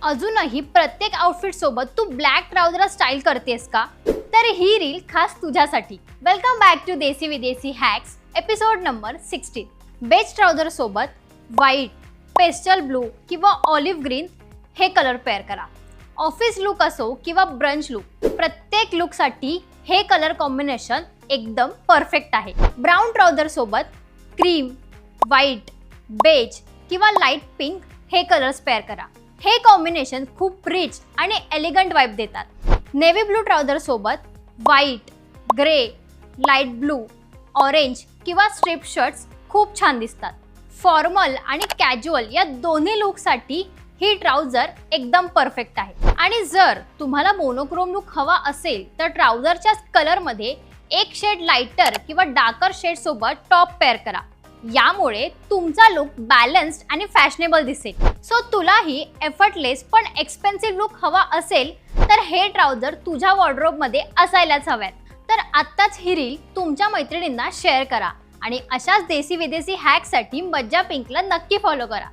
अजूनही प्रत्येक आउटफिट सोबत तू ब्लॅक ट्राउझर स्टाईल करतेस का? तर ही रील खास तुझ्यासाठी. Welcome back to Desi Videshi hacks episode number 16. Beige trouser सोबत व्हाईट, पेस्टल ब्लू किंवा ऑलिव्ह ग्रीन हे कलर पेअर करा. ऑफिस लुक असो किंवा ब्रंच लुक, प्रत्येक लुकसाठी हे कलर कॉम्बिनेशन एकदम परफेक्ट आहे. ब्राऊन ट्राउझर सोबत क्रीम, व्हाईट, बेज किंवा लाईट पिंक हे कलर्स पेअर करा. हे कॉम्बिनेशन खूप रिच आणि एलिगंट वाइब देतात. नेव्ही ब्लू ट्राउझर सोबत white, grey, light blue, orange किंवा स्ट्रिप शर्ट्स खूप छान दिसतात. फॉर्मल आणि कॅज्युअल या दोन्ही लुकसाठी ही ट्राउझर एकदम परफेक्ट आहे. आणि जर तुम्हाला मोनोक्रोम लुक हवा असेल तर ट्राउझरच्या कलरमध्ये एक शेड लाइटर किंवा डार्कर शेड सोबत टॉप पेअर करा. यामुळे तुमचा लुक बॅलन्स्ड आणि फॅशनेबल दिसेल. सो तुलाही एफर्टलेस पण एक्सपेन्सिव्ह लुक हवा असेल तर हे ट्राउझर तुझ्या वॉर्डरोबमध्ये असायलाच हव्यात. तर आत्ताच ही रील तुमच्या मैत्रिणींना शेअर करा आणि अशाच देसी विदेशी हॅकसाठी मज्जा पिंकला नक्की फॉलो करा.